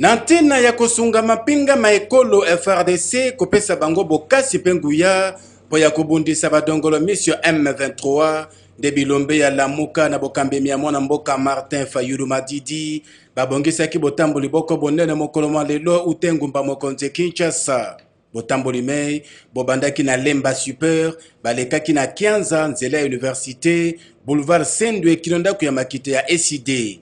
Nantina ya kosunga mapinga maekolo FRDC kopesa bango bokasi penguya po ya kubundisa badongolo mission M23 de bilombe ya Lamuka na bokambe mia mwana mboka Martin Fayulu Madidi babongisa botamboli boko bonene mokolo mwa lelo utengumba mokonze Kinshasa. Botamboli mei bobandaki na Lemba Super balekaki na Kianza nzela ya université boulevard Sendwe kilondaku ya makite ya SID.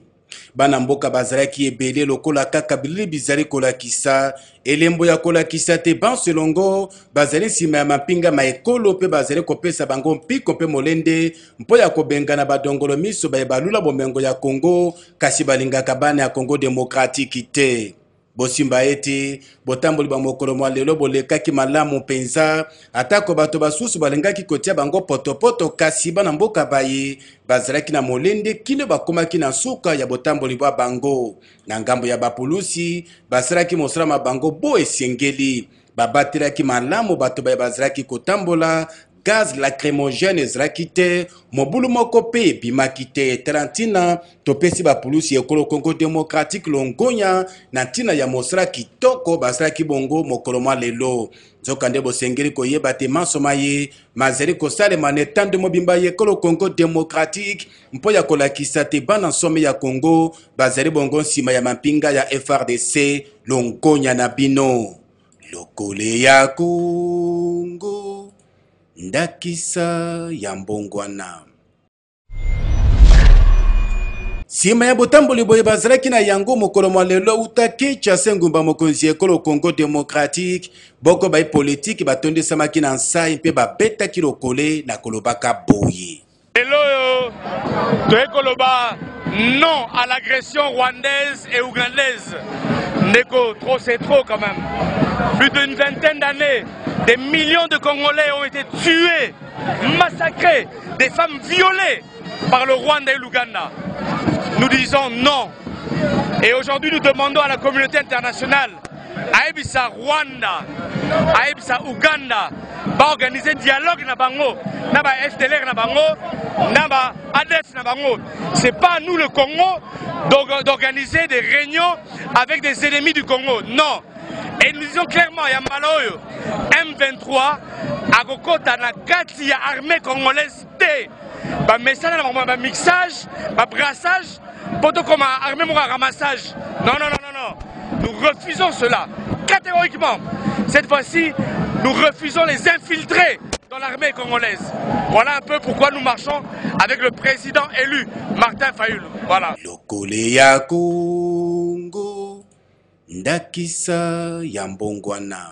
Bana mboka bazalaki ebele lokola kaka bilili bizali kolakisa elembo ya kolakisa te banselongo bazali nsima ya mapinga maekolo pe bazali kopesa bango mpiko pe molende mpo ya kobenga badongolo miso balula bomengo ya Congo kasi balingaka bana ya Congo démocratique te. Bosimba ete botamboli ba mokolo mwa lelo bolekaki malamu penza atako bato basusu balengaki kotia bango potopoto kasi bana mboka baye bazalaki na molende kino bakomaki na suka ya botamboli bwa bango na ngambo ya bapulusi basalaki mosala bango bo esengeli babatelaki malamu bato baye bazalaki kotambola gaz lacrymogène ezalaki te mobulu moko pe ebimaki te tarantina topesi bapulusi ekolo Congo démocratique longonya na ntina ya mosala kitoko basalaki bongo mokolo mwa lelo nzokande bosengeli koyeba te mansoma ye mazali kosalema na etando mobimba ye ekolo Congo démocratique mpo ya kolakisa te bana nsome ya Congo bazali bongo nsima ya mapinga ya FRDC longonya na bino lokole ya Congo ndakisa ya mbongwana. Sima ya botamboli boye bazalaki na yango mokolo mwa lelo utaki cha ngumba mokonzi ekolo Congo démocratique boko bayi politique batondesamaki na nsai mpe babetaki lokole na kolobaka boye. Lelo toekoloba non à l'agression rwandaise et ougandaise. Ndeko, trop c'est trop quand même. Plus d'une vingtaine d'années, des millions de Congolais ont été tués, massacrés, des femmes violées par le Rwanda et l'Ouganda. Nous disons non. Et aujourd'hui, nous demandons à la communauté internationale, à Ebissa Rwanda, à Ebissa Ouganda, va organiser un dialogue na bango, na ba FDLR na bango, na ba ADF na bango. C'est pas à nous le Congo d'organiser des réunions avec des ennemis du Congo. Non. Et nous disons clairement, il y a Maloyo, M23, à Kokota, na kati ya armée congolaise T. Ba message na mixage, ba brassage, poto comme armée moura ramassage. Non, non, non, non, non. Nous refusons cela, catégoriquement. Cette fois-ci, nous refusons les infiltrés dans l'armée congolaise. Voilà un peu pourquoi nous marchons avec le président élu, Martin Fayulu. Voilà. Lokole ya Congo, ndakisa ya mbongwana.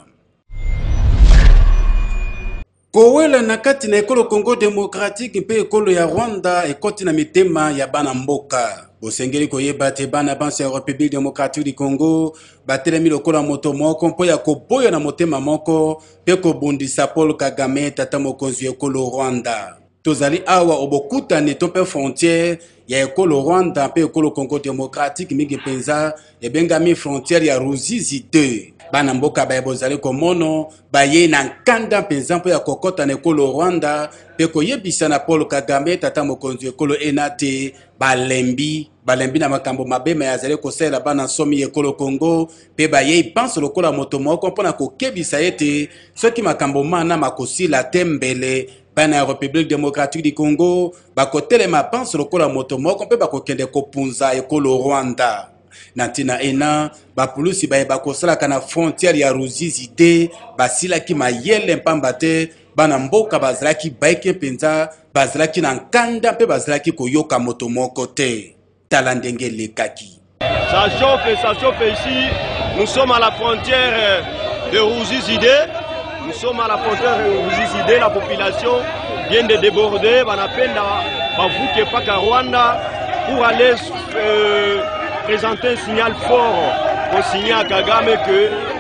Kowela na kati na ekolo Congo démocratique mpe ekolo ya Rwanda ekoti na mitema ya bana mboka. Bosengeli koyeba te bana banse ya République démocratique du Congo batelemi lokola moto moko mpo ya koboya na motema moko pe kobundisa Paul Kagame tata mokonzi ekolo Rwanda. Tozali awa obokutani to pe frontière ya ekolo Rwanda pe ekolo Congo démocratique mingi penza ebengami frontière ya Ruzizi 2. Bana mboka baye bozali komono baye na nkanda penza mpo ya kokota na ekolo Rwanda pe koyebisa na Paul Kagame tata mokonzi ekolo enate balembi na makambo mabema ya zali kosela bana somi ekolo Congo pe baye pense lokola moto moko mpona kokebisa ete soki makambo mana makosila tembele bana ya République démocratique du Congo bakotelema pense lokola moto moko pe bakokende kopunza ekolo Rwanda. Nantina ena bapulusi baye bakosalaka na frontière ya Ruzizi te basilaki mayele mpamba te bana mboka bazalaki baike penza bazalaki na nkanda mpe bazalaki koyoka moto moko te tala ndenge lekaki. Ça chauffe ici. Nous sommes à la frontière de Ruzizi 2. Nous sommes à la frontière de Ruzizi 2. La population vient de déborder. Banapenda bavuke paka Rwanda pour aller présenter un signal fort au signal à Kagame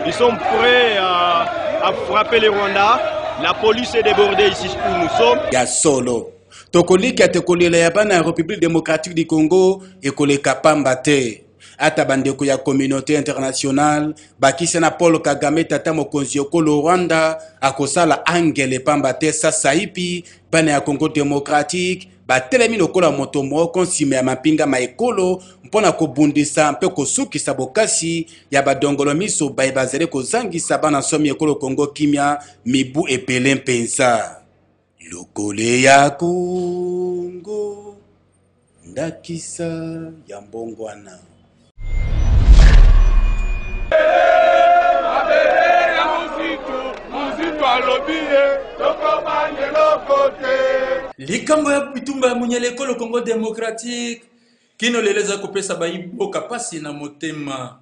qu'ils sont prêts à frapper les Rwandais. La police est débordée ici où nous sommes. Ya solo. Tokolika tekolela ya bana ya République démocratique du Congo ekoleka pamba te. Ata bandeko ya communauté internationale bakisa na Paul Kagame tata mokonzi ekolo Rwanda akosala angele pamba te sasa ipi bana ya Congo démocratique batelemi lokola moto moko nsima ya mapinga maekolo mpona kobundisa mpe kosukisa bokasi ya badongolo miso baye bazali kozangisa bana nsomi ekolo Kongo kimia mibu epele mpenza. Lokole ya Kongo ndakisa ya mbongwana. Likambo ya bitumba ya munyele ekolo Congo démocratique kino leleza kopesa bayiboka pasi na motema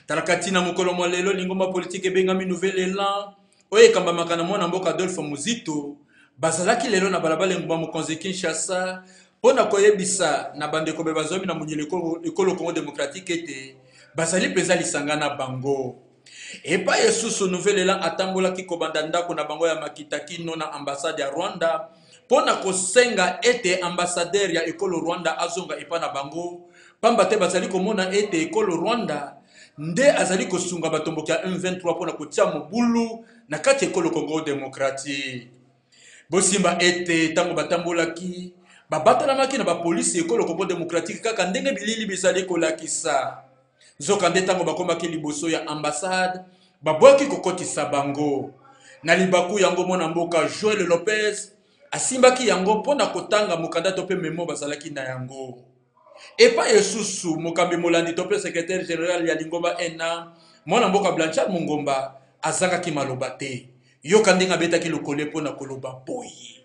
tarakati na mokolo molelo lingomba politique ebengami nouvel élan oye kambamaka na mwana mboka Adolphe Muzito bazalaki lelo na balabala ngomba mokonzi Kinshasa pona koyebisa na bandeko be bazomi na munyele ekolo Congo démocratique ete bazali peza lisanga na bango. Epa yesusu nouvel élan atambolaki kobanda ndako na bango ya Makita kino na ambassade ya Rwanda pona kosenga ete ambassadeur ya ekolo Rwanda azonga epa na bango pamba te bazali komona ete ekolo Rwanda nde azali kosunga batomboki ya M23 pona kotia mobulu na kati ekolo Congo démocratique. Bosimba ete tango batambolaki babatalamaki na bapolisi ekolo Congo démocratique kaka ndenge bilili bizali kolakisa. Zoka nde tango bakomaki liboso ya ambassade babwaki kokotisa bango na libaku yango mona mboka Joël Lopez asimbaki yango pona kotanga mokanda to pe memo bazalaki na yango. Epa yesusu mokambi molandi to pe secrétaire général ya Lingomba ENA mona mboka Blanchard Mungomba azakaki maloba te yoka ndenge abetaki lokole pona koloba boyi.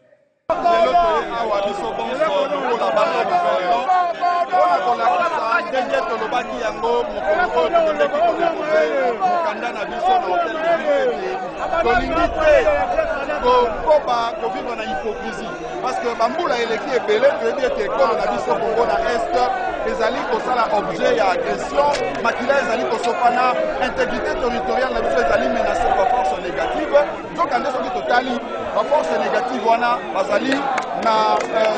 Parce que bambula eleki ebele toyebi ete ekolo na biso Kongo na est ezali kosala objet ya agression makila ezali kosopana intégrité territoriale na biso ezali menacé par force négative nzoka nde soki totali ba force négative wana bazali na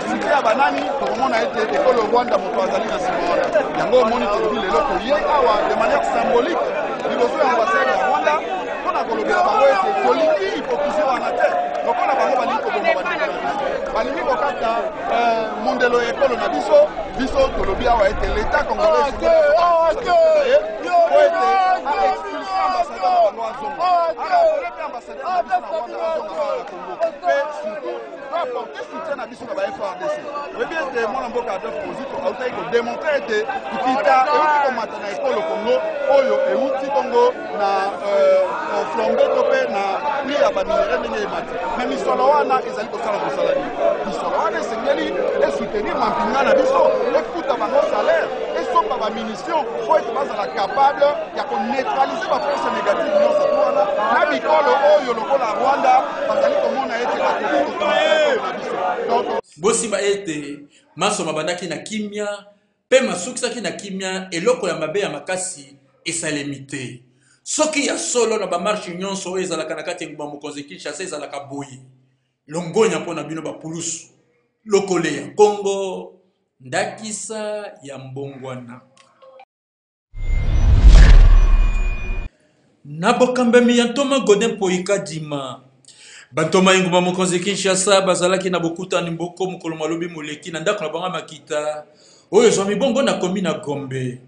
soutien ya banani tokomona ete ekolo Rwanda moto azali na nsima wana yango omoni toyebi lelo toye awa de manière symbolique liboso ya ambassade ya Rwanda mpona kolobela bango ete tolingi hypocrisie wana te lokola bango balingi koboma bandeko na biso balingi kokata mondelo ya ekolo na biso tolobi awa ete l'état congolais po ete aexpulse ambassadeur na bango azonga olepe ambassadeur na biso na Rwanda azonga na Congo mpe surtout apporter soutien na biso na ba FARDC oyebi ete mwana mboka Adolphe Muzito autaki kodémontre ete kita euti komata na ekolo Congo oyo euti bongo na flombe to mpe na prix ya baminere ndenge emati me misolo wana ezali kosala mosala nini misolo wana esengeli esoutenir mampinga na biso ekuta bango salaire esomba bamunition po ete bazala capable ya koneutralize baforce négative nyonso to wana na bikolo oyo lokola Rwanda bazali komona ete bakoki kokomisa ekolo na biso. Bosimba ete maso mabandaki na kimia pe masukisaki na kimia eloko ya mabe ya makasi esalemi te. Soki ya solo na bamarche nyonso oyo ezalaka na kati ya ngumba mokonzi Kinshasa ezalaka boyi longonya mpona bino bapulusu lokole ya Kongo ndakisa ya mbongwana. Na bokambemi ya Ntoma Godin Poika Dima Bantoma inguma mokonzi Kinshasa bazalaki na bokutani mboko mokolo malobi moleki na ndako na bango Makita oyo zomi bongo na komi na Gombe.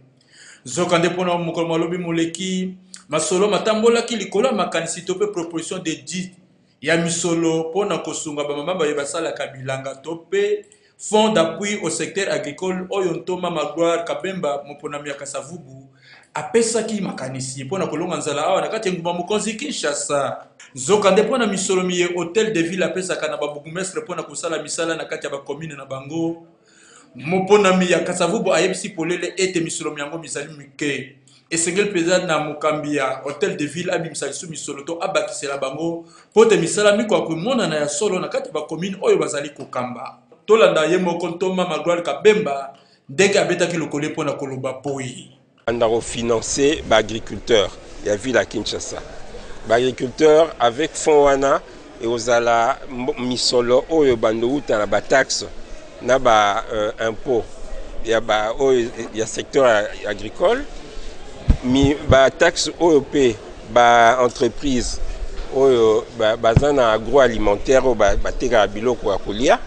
Zoka nde pona mokolo malobi moleki masolo matambolaki likolo makanisi to pe proposition de dit ya misolo pona kosunga bamama baye basalaka bilanga to pe fonds d'appui au secteur agricole oyo Ntoma Magloire Kabemba moponami ya Kasavubu apesaki makanisi pona kolonga nzala awa na kati ya ngumba mokonzi Kinshasa. Zoka nde pona misolo miye hôtel de ville apesaka na babugumestre pona kosala misala na kati ya bakomine na bango moponami ya Kasavubu ayebisi polele ete misolo miyango misali mike esengel peza na mokambi ya hôtel de ville abimisa su misolo to abakisela bango pote misala miko akomona na ya solo na kati ya bakomine oyo bazali kokamba. Tolanda ye moko Ntoma Magloire Kabemba ndenge abetaki lokole pona koloba boyi andako financer ba agriculteur ya ville à Kinshasa. Ba agriculteur avec fond wana et ozala misolo oyo bandouta na ba taxe na ba impôt ya ba oyo ya secteur agricole mi ba taxe oyo pe ba entreprise oyo bazana agroalimentaire o ba teka biloko ya kolia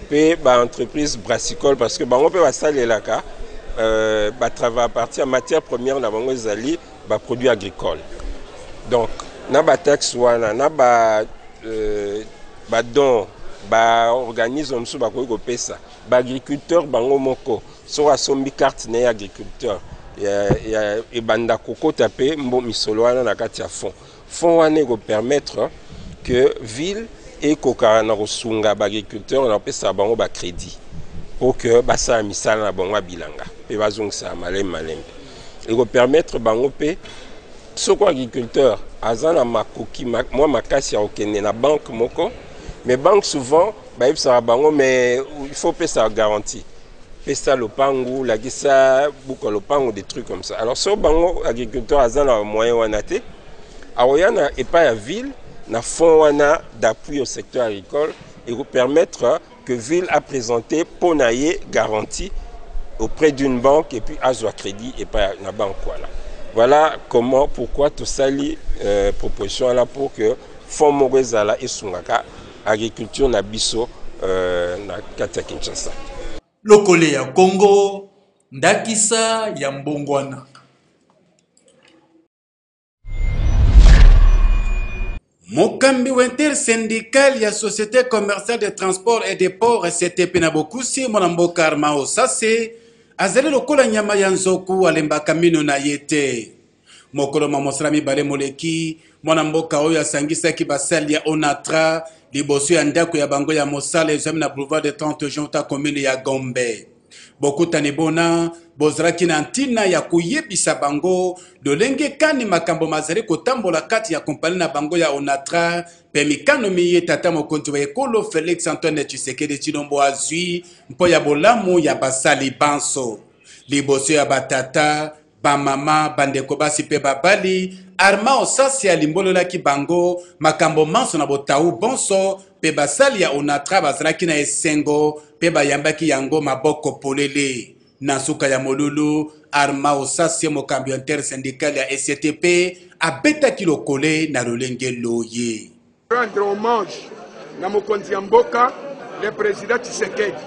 pe ba entreprise brassicole parce que bango pe basalelaka travailler à partir de matière première na bango ezali ba produits agricoles. Donc na ba taxe wana na ba don ba organisme msu ba ko pesa ba agriculteur bango moko so asombi carte na agriculteur ya ebanda kokota pe mbo misolo wana na kati ya fond wana ko permettre que ville et kokara na kosunga ba agriculteur na pesa bango ba crédit pour que basa misala na bango bilanga pe bazongisa malem et ko permettre bango pe soko agriculteur azana makoki moi makasi ya okende na banque moko mais banque souvent ça bango mais il faut payer sa garantie pesa lopangu la gisa buko lopangu des trucs comme ça alors so bango agriculteur azana moyen wanate aoyana et pas à ville na fond wana d'appui au secteur agricole et vous permettre que ville a présenté ponaye garantie auprès d'une banque et puis azwa crédit et pas na banque voilà comment pourquoi tout sali proposition là pour que fond morezala et sungaka agriculture na biso na kati ya Kinshasa. Lokole ya Congo, ndakisa ya mbongwana. Mokambi intersyndical ya Société commerciale de transport et de port STP na bokusi mwanamboka Armao Sase azali lokola nyama ya nzoku alembaka mino na yete. Mokolo mamosala mibale moleki mwanamboka oyo asangisaki basali ya Onatra liboso ya ndako ya bango ya mosala ezami na boulevard de 30 juin ta commune ya Gombe. Bokutani bona bozalaki na ntina ya kuyebisa bango lolenge kani makambo mazali kotambola kati ya kompani na bango ya Onatra pe mikano miye tata mokonzi wa ekolo Félix Antoine Tshisekedi Tshilombo azwi mpo ya bolamu ya basali banso liboso ya batata bamama bandeko basi pe babali Armao Sase alimbololaki bango makambo manso na botau bonso pe basali ya Onatra bazalaki na esengo pe bayambaki yango maboko polele na suka ya molulu Armao Sase mokambi intersyndical ya STP abetaki lokole na lolenge loye rendre hommage na mokonzi ya mboka le président Tshisekedi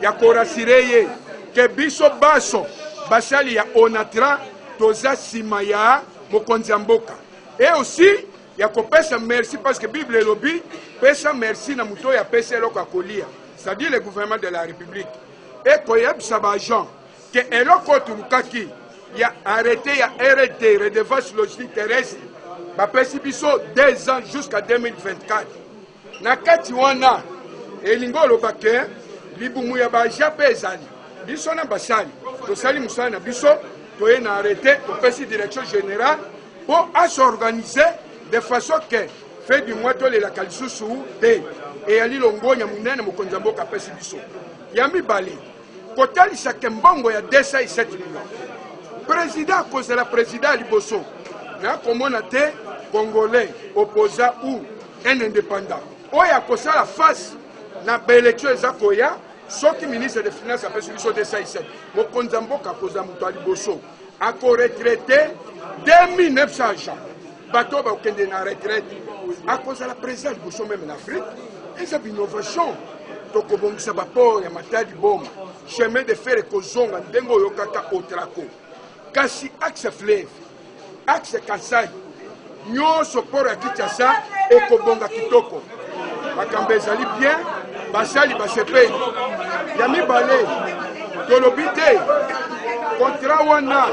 ya korasireye ke biso baso basali ya Onatra toza sima ya mokonzi ya mboka et aussi ya kopesa merci parce que Bible lobi pesa merci na muto ya pesa eloko akolia c'est-à-dire le gouvernement de la République et koyebisa ba agent que eloko tulukaki ya arrêté ya RD redevance logistique terrestre bapesi biso 2 ans jusqu'à 2024 na kati wana elingo lobake libumu ya ba jape ezali biso na basali tosali musala na biso toye na arrêté topesi direction générale pour s'organiser de façon que fait du mois to la kalisusu de et ali longonya munene mokonzi mboka pesi biso ya mibali kotalisa kembongo ya 207 millions président cause la président liboso na komona te congolais opposant ou un indépendant oya kosala face na élection ezakoya soki ministre des finances a pesi biso 207 mokonzi mboka koza muto liboso ako retraité 2900 agents bateau ba okende na retraite à cause de la présence liboso même en Afrique et c'est une innovation tokobongisa baport ya matadi boma chemin de fer ekozonga ndengo yokaka otrako kasi axe fleuve axe Kasai nyonso port ya Kinshasa ekobonga kitoko makambo ezali bien basali basepeli ya mibale tolobi te contrat wana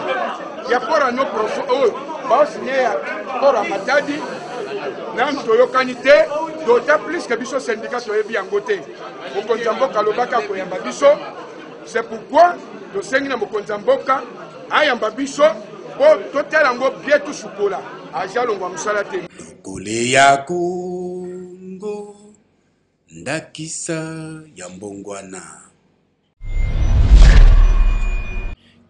ya pora no profo oyo baosinye ya pora matadi na toyokani te d'autant plus que biso syndicat toyebi yango te mokonzi ya mboka alobaka koyamba biso c'est pourquoi tosengi na mokonzi ya mboka ayamba biso po totala yango bien tusukola aja longwa mosala te lokole ya Kongo ndakisa ya mbongwana.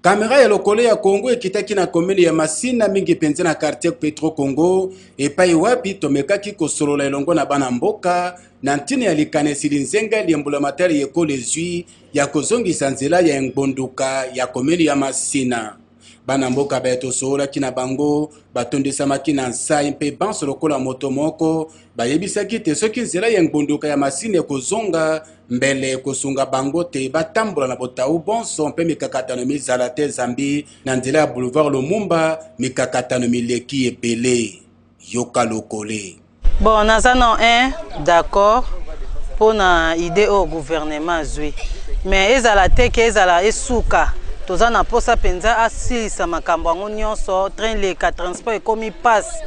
Kamera ya lokole ya Congo ekitaki na commune ya Masina mingi penza na quartier Petro Congo epai wapi tomekaki kosolola elongo na bana mboka na ntine ya likanesi nzenga liembula matari yekole zwi ya kozongisa nzela ya ngbonduka ya commune ya Masina. bana mboka batosololaki na bango batondesamaki na nsai mpe banso lokola moto moko bayebisaki te soki nzela ya ngbunduka ya masini ekozonga mbele ekosunga bango te batambola na botau bonso mpe mikakatano mizala te zambi na nzela ya boulevard Lumumba mikakatano mileki ebele yoka lokole. Bon, naza non d'accord pour na idée au gouvernement zui mais ezala te ke ezala esuka toza na posa penza asilisa makambo yango nyonso train leka transport ekomi passe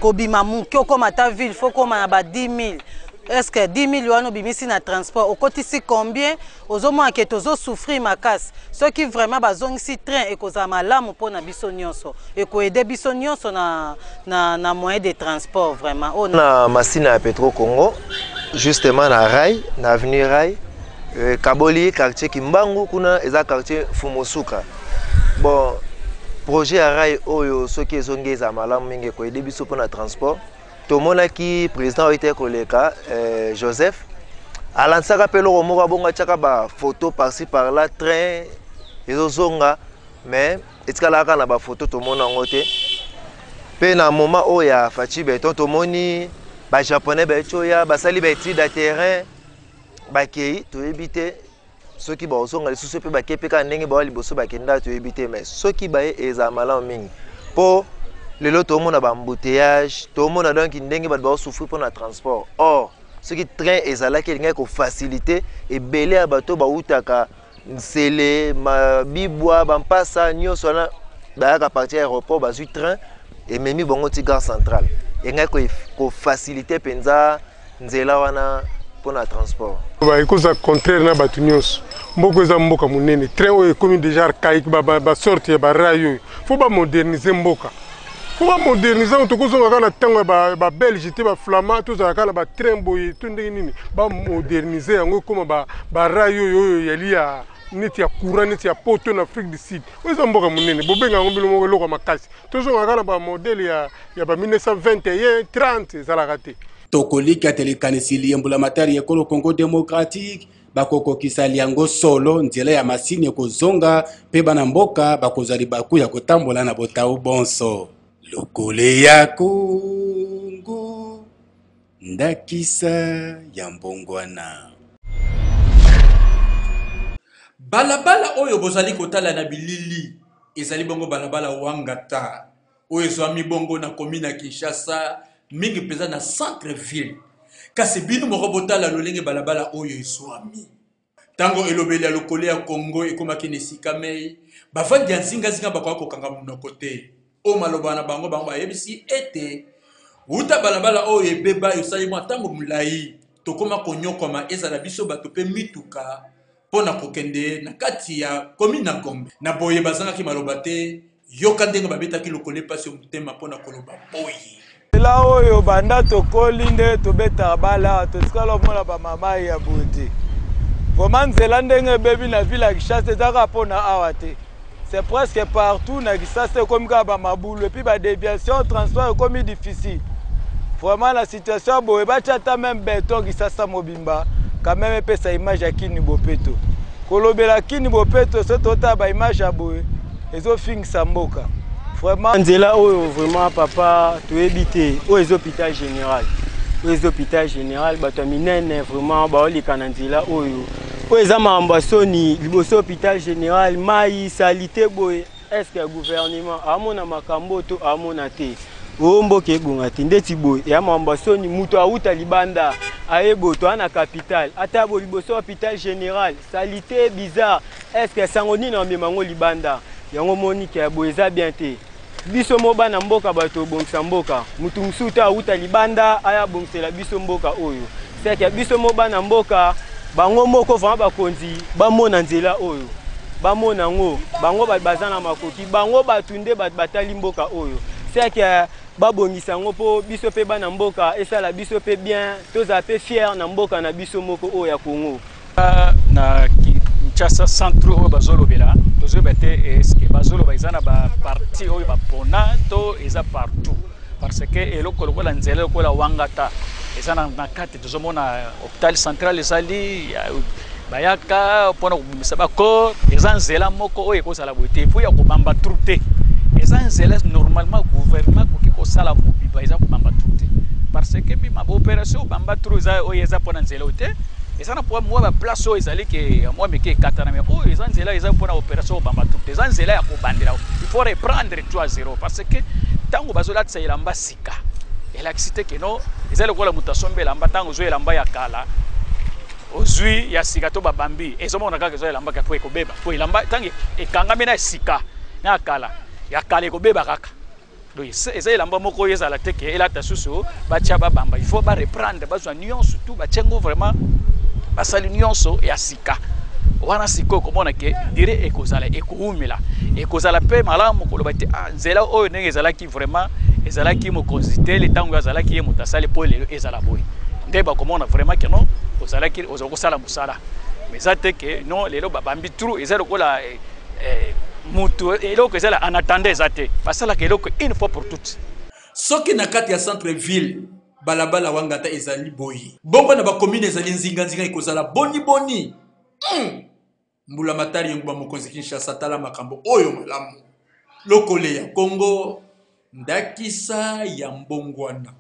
kobima muki okoma ta ville faut koma na ba 10 000 est-ce que 10 000 wana obimisi na transport okotisi combien ozomona ke tozo souffrir makasi soki vraiment bazongisi train ekozala malamu mpona biso nyonso ekoede biso nyonso na moyen de transport vraiment na masina ya Petro Congo justement na rail na avenue rail Kaboli quartier Kimbangu kuna eza quartier Fumosuka. Bon projet ya rail oyo soki ezongeza malamu mingi koede biso mpona transport tomona ki président oite koleka Joseph alansaka pe loko moko bonga tiaka ba photo par-ci par-là train ezozonga mais etikalaka na ba photo tomona ngo te pe na moment oya faci beton tomoni ba japonais bechoya basali ba étude de terrain bakei toyebite soki ba osonga lisusu pe bakepeka ndenge ba liboso bakenda toyebite mais soki ba eza malamu mingi po lelo tomona ba embouteillage tomona donc ndenge ba ba souffrir pour na transport or ce qui train ezalaki elinga ko faciliter ebele ya bato ba utaka nsele mabibwa bampasa nyonso na bayaka partir aéroport bazui train et memi bongo ti gare centrale enga ko faciliter penza nzela wana pour na transport ba ikoza contraire na batu nyonso mboko eza mboka munene train oyo ekomi déjà archaïque ba sorte ya ba rail faut ba moderniser mboka. Faut pas moderniser, on te cause on a tant ba Belge, ba flamand, tout ça, ba train boy, tout nini, ba moderniser, on comme ba rail yo yali a neti ya courant, neti ya poto en Afrique du Sud. Où ça mboka munene, bobenga ngombi mo loko makasi. Toujours on a ba modèle ya ba 1921, 30 ça la raté. Tokoli katelekanisi yembula matari ekolo Congo démocratique. Bakoko kisali yango solo nzela ya masini ekozonga pe bana mboka bakozali baku ya kotambola na botau bonso. Lokole ya Kongo ndakisa ya mbongwana. Balabala oyo bozali kotala na bilili ezali bongo balabala wangata oyo zwami bongo na commune ya Kinshasa mingi peza na centre ville kasi bino moko botala lolenge balabala oyo eswami tango elobeli ya lokole ya Kongo ekomaki nesika mei bavandi ya nzinga bakwa kokanga munoko te o maloba na bango bayebisi ete uta balabala oyo ebeba yosali mwa tango mulai tokoma konyokoma ezala biso bato pe mituka pona kokende na kati ya commune na Gombe na boye bazangaki maloba te yoka ndenge babetaki lokole pasi mutema pona koloba boye la oyo banda tokoli nde tobeta bala totikala mona ba mama ya bodi vraiment nzela ndenge bebi na ville ya Kinshasa ezaka pona awa te. C'est presque partout na Kinshasa comme ba mabulu et puis ba déviation transport comme difficile. Vraiment la situation boye ba chata même béton Kinshasa mobimba quand même pesa image ya Kini Bopeto. Kolobela Kini Bopeto ce tota ba image ya boye ezo fingisa mboka. Vraiment nzela oyo vraiment papa to ebité o hôpital général. O hôpital général bato minene vraiment ba olika na nzela oyo. Po ezama ambasoni liboso hôpital général mai salité boye est-ce que gouvernement amona makambo to amona te ombo ke bonga te ndeti boye ya ambasoni muto auta libanda ayebo to na capitale ata bo liboso hôpital général salité bizarre est-ce que sangoni na memango libanda yango monique ya boye za bien te biso moba na mboka bato bongisa mboka mutu musuta auta libanda aya bongsela biso mboka oyo c'est que biso moba na mboka bango moko vana bakonzi bamona nzela oyo bamona ngo bango bazana makoki bango batunde batali mboka oyo c'est que babongisa ngo po biso pe bana mboka esala biso pe bien toza pe fier na mboka na biso moko oyo ya Congo na Kinshasa centre oyo bazolobela tozobete est-ce que bazoloba izana ba parti oyo bapona to eza partout parce que eloko lokola nzela lokola wangata ezana na kati tozomona hôpital central ezali bayaka mpona kobimisa bakor eza nzela moko oyo ekozala boye te po ya kobamba tru te eza nzela normalement gouvernement koki kosala mobiba eza kobamba tru te parce que bima baopération obamba tru eza oyo eza mpona nzela oyo te eza na mwa baplace oyo ezali ke mwa meke ekatana me oyo eza nzela eza mpona opération obamba tru te eza nzela ya kobandela il faut reprendre tout à zéro parce que ntango bazolatisa elamba sika elakisi te ke no eza lokola moto asombi elamba ntango ozwi elamba ya kala ozwi ya sika to babambi ezomona kaka ezo elamba po ekobeba po elamba ntango ekangami na sika na kala ya kala ekobeba kaka donc eza elamba moko oyo ezala te ke elata susu batia babamba il faut bareprendre bazwa nuance tout batiango vraiment basali nuance ya sika wana siko komona ke dire ekozala ekoumela ekozala pe malamu koloba te nzela oyo ndenge ezalaki vraiment ezalaki mokonzi te le ntango azalaki ye moto asali po lelo ezala boye nde bakomona vraiment ke non ozalaki ozokosala mosala mais eza te ke non lelo babambi tru eza lokola moto eloko ezala en attendant eza te basalaka eloko une fois pour toutes soki na kati ya centre ville balabala wangata ezali boye bongo na bacommune ezali nzinga ekozala boni mbula matari yengu bamokonzi Kinshasa tala makambo oyo malamu lokole ya Congo ndakisa ya mbongwana